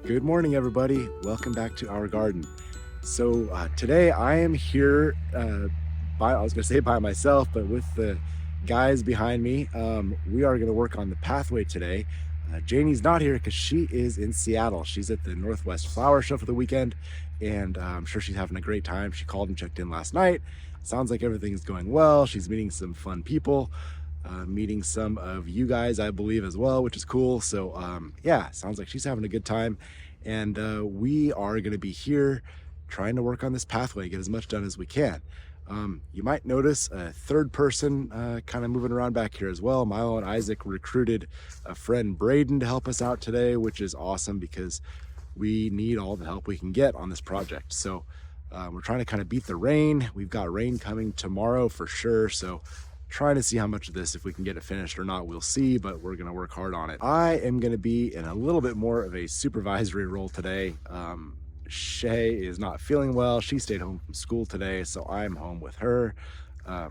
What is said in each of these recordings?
Good morning, everybody. Welcome back to our garden. So today I am here I was going to say by myself, but with the guys behind me. We are going to work on the pathway today. Janie's not here because she is in Seattle. She's at the Northwest Flower Show for the weekend, and I'm sure she's having a great time. She called and checked in last night. Sounds like everything's going well. She's meeting some fun people. Meeting some of you guys, I believe, as well, which is cool. So yeah, sounds like she's having a good time. And we are going to be here trying to work on this pathway, get as much done as we can. You might notice a third person kind of moving around back here as well. Milo and Isaac recruited a friend, Braden, to help us out today, which is awesome because we need all the help we can get on this project. So we're trying to kind of beat the rain. We've got rain coming tomorrow for sure. So trying to see how much of this, if we can get it finished or not, we'll see, but we're going to work hard on it. I am going to be in a little bit more of a supervisory role today. Shay is not feeling well. She stayed home from school today, so I'm home with her. I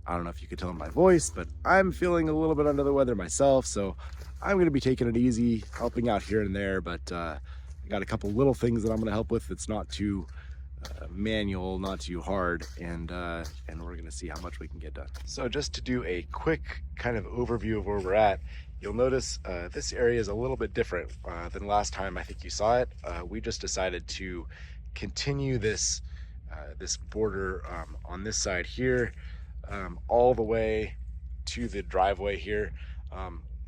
don't know if you could tell in my voice, but I'm feeling a little bit under the weather myself, so I'm going to be taking it easy, helping out here and there, but I got a couple little things that I'm going to help with that's not too manual, not too hard, and we're gonna see how much we can get done. So just to do a quick kind of overview of where we're at, you'll notice this area is a little bit different than last time I think you saw it. We just decided to continue this this border on this side here all the way to the driveway here.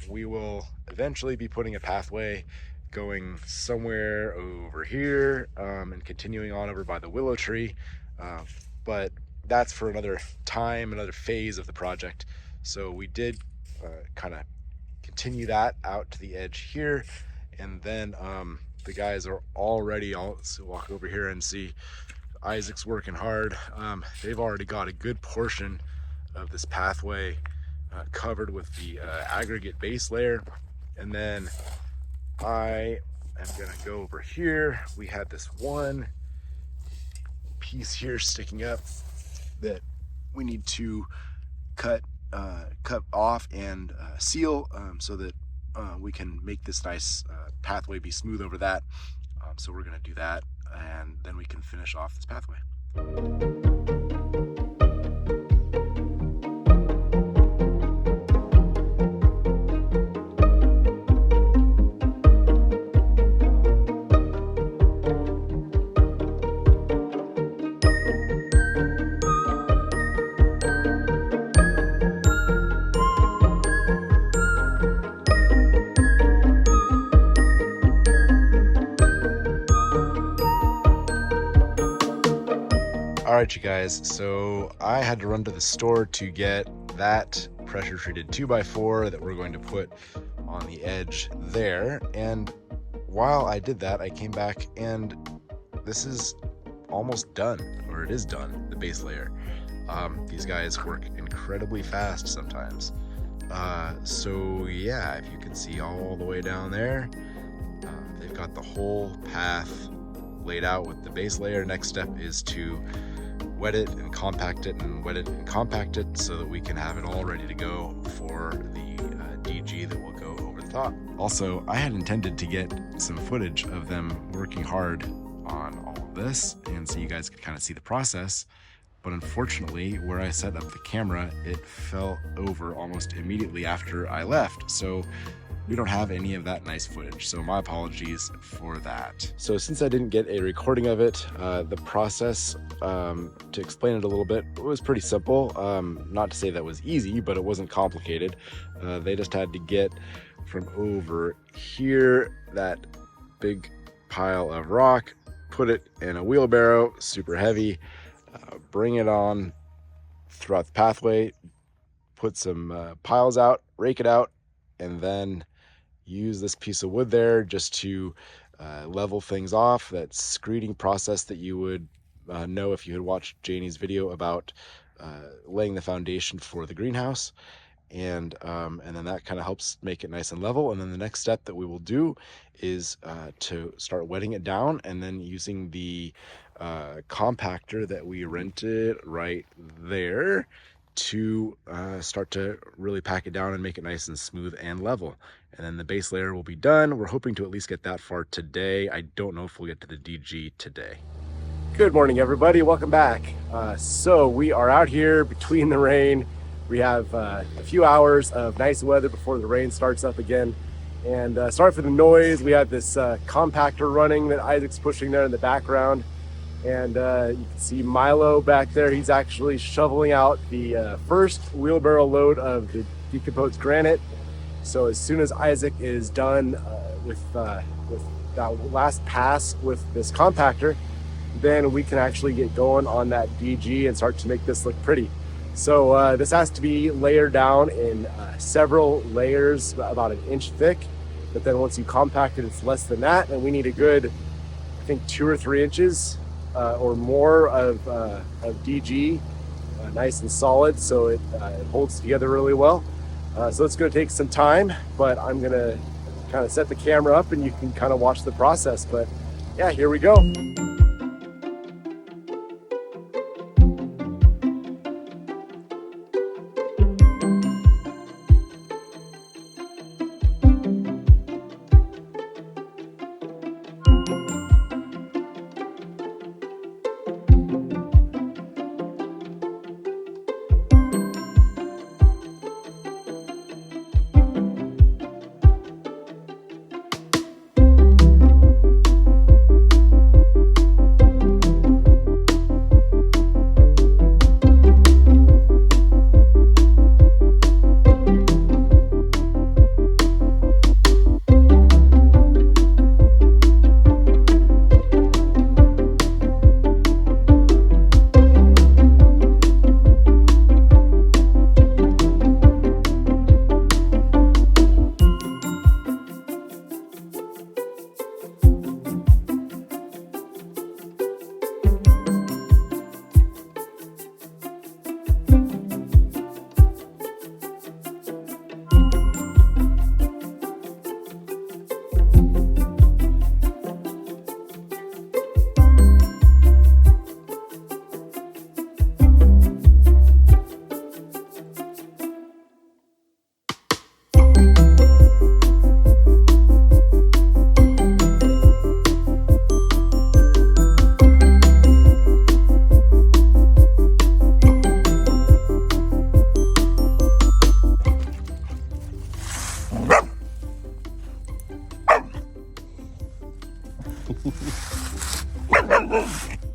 We will eventually be putting a pathway going somewhere over here and continuing on over by the willow tree, but that's for another time, another phase of the project. So we did kind of continue that out to the edge here, and then the guys are already so walk over here and see Isaac's working hard. They've already got a good portion of this pathway covered with the aggregate base layer, and then I am gonna go over here. We had this one piece here sticking up that we need to cut off and seal so that we can make this nice pathway be smooth over that. So we're gonna do that, and then we can finish off this pathway. All right, you guys, so I had to run to the store to get that pressure treated 2x4 that we're going to put on the edge there. And while I did that, I came back and this is almost done, or it is done, the base layer. These guys work incredibly fast sometimes. So yeah, if you can see all the way down there, they've got the whole path laid out with the base layer. Next step is to wet it and compact it, and wet it and compact it so that we can have it all ready to go for the DG that will go over the top. Also, I had intended to get some footage of them working hard on all of this, and so you guys could kind of see the process, but unfortunately where I set up the camera, it fell over almost immediately after I left, so we don't have any of that nice footage, so my apologies for that. So since I didn't get a recording of it, the process, to explain it a little bit, it was pretty simple. Not to say that was easy, but it wasn't complicated. They just had to get from over here, that big pile of rock, put it in a wheelbarrow, super heavy, bring it on throughout the pathway, put some piles out, rake it out, and then use this piece of wood there just to level things off. That screeding process that you would know if you had watched Janie's video about laying the foundation for the greenhouse, and then that kind of helps make it nice and level. And then the next step that we will do is to start wetting it down, and then using the compactor that we rented right there to start to really pack it down and make it nice and smooth and level. And then the base layer will be done. We're hoping to at least get that far today. I don't know if we'll get to the DG today. Good morning, everybody. Welcome back. So we are out here between the rain. We have a few hours of nice weather before the rain starts up again. And sorry for the noise. We have this compactor running that Isaac's pushing there in the background. And you can see Milo back there. He's actually shoveling out the first wheelbarrow load of the decomposed granite. So as soon as Isaac is done with that last pass with this compactor, then we can actually get going on that DG and start to make this look pretty. So this has to be layered down in several layers, about 1 inch thick. But then once you compact it, it's less than that. And we need a good, I think, 2 or 3 inches or more of DG, nice and solid, so it holds together really well. So it's going to take some time, but I'm going to kind of set the camera up and you can kind of watch the process. But yeah, here we go.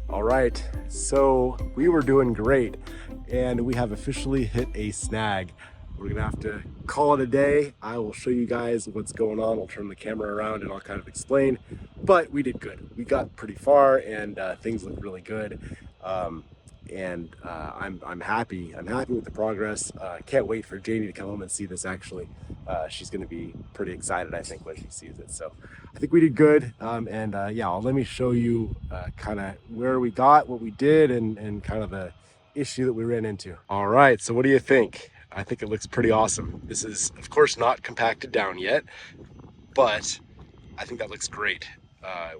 All right, so we were doing great and we have officially hit a snag. We're gonna have to call it a day. I will show you guys what's going on. I'll turn the camera around and I'll kind of explain, but we did good. We got pretty far and things look really good. I'm happy. I'm happy with the progress. Can't wait for Janie to come home and see this actually. She's gonna be pretty excited, I think, when she sees it. So I think we did good. Yeah, let me show you kind of where we got, what we did, and kind of the issue that we ran into. All right, so what do you think? I think it looks pretty awesome. This is, of course, not compacted down yet, but I think that looks great.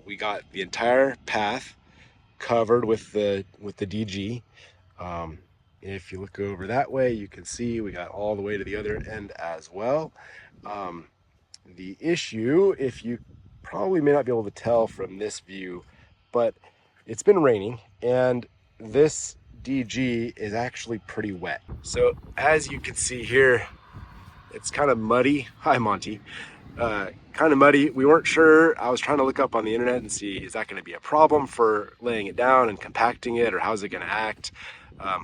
We got the entire path covered with the DG. If you look over that way, you can see we got all the way to the other end as well. The issue, if you probably may not be able to tell from this view, but it's been raining and this DG is actually pretty wet. So as you can see here, it's kind of muddy. Hi, Monty. Kind of muddy. We weren't sure. I was trying to look up on the internet and see, is that going to be a problem for laying it down and compacting it, or how's it going to act?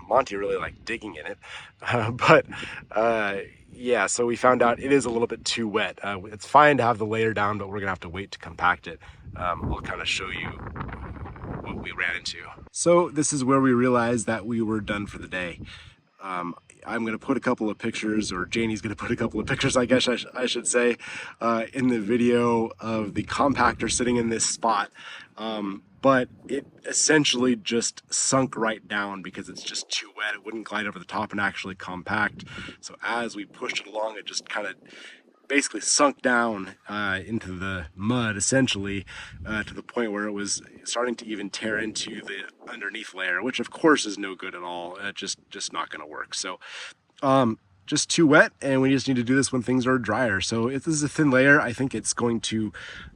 Monty really liked digging in it. Yeah, so we found out it is a little bit too wet. It's fine to have the layer down, but we're going to have to wait to compact it. I'll kind of show you what we ran into. So this is where we realized that we were done for the day. I'm going to put a couple of pictures, or Janie's going to put a couple of pictures, I guess I should say, in the video of the compactor sitting in this spot. But it essentially just sunk right down because it's just too wet. It wouldn't glide over the top and actually compact. So as we pushed it along, it just kind of basically sunk down into the mud essentially to the point where it was starting to even tear into the underneath layer, which of course is no good at all. Just not going to work. So just too wet, and we just need to do this when things are drier. So if this is a thin layer, I think it's going to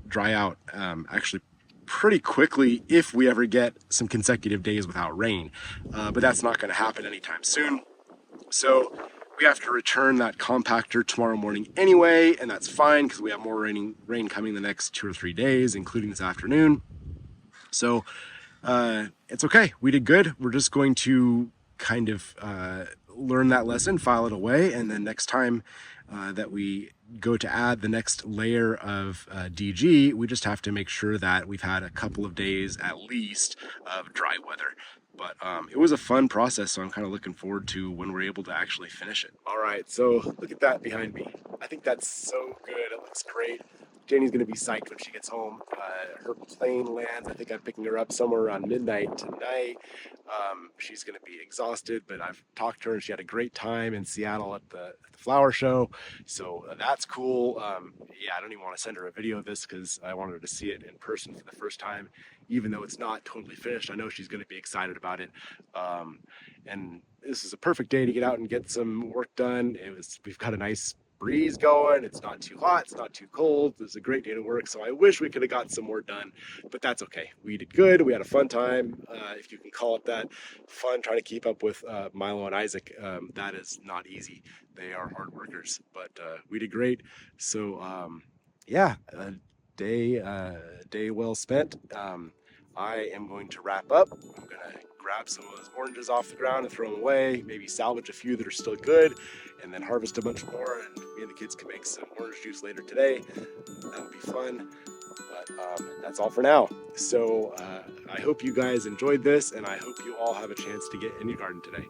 dry out actually pretty quickly if we ever get some consecutive days without rain. But that's not going to happen anytime soon. So we have to return that compactor tomorrow morning anyway, and that's fine because we have more rain coming the next 2 or 3 days, including this afternoon. So it's okay. We did good. We're just going to kind of learn that lesson, file it away, and then next time that we go to add the next layer of DG, we just have to make sure that we've had a couple of days at least of dry weather. But it was a fun process, so I'm kind of looking forward to when we're able to actually finish it. All right, so look at that behind me. I think that's so good. It looks great. Janie's going to be psyched when she gets home. Her plane lands. I think I'm picking her up somewhere around midnight tonight. She's going to be exhausted, but I've talked to her and she had a great time in Seattle at the flower show. So that's cool. Yeah, I don't even want to send her a video of this because I wanted her to see it in person for the first time, even though it's not totally finished. I know she's going to be excited about it. And this is a perfect day to get out and get some work done. We've got a nice breeze going. It's not too hot. It's not too cold. It was a great day to work. So I wish we could have got some more done, but that's okay. We did good. We had a fun time. If you can call it that, fun trying to keep up with Milo and Isaac. That is not easy. They are hard workers, but we did great. So yeah, day well spent. I am going to wrap up. I'm gonna grab some of those oranges off the ground and throw them away, maybe salvage a few that are still good, and then harvest a bunch more, and me and the kids can make some orange juice later today. That would be fun. But that's all for now. So I hope you guys enjoyed this, and I hope you all have a chance to get in your garden today.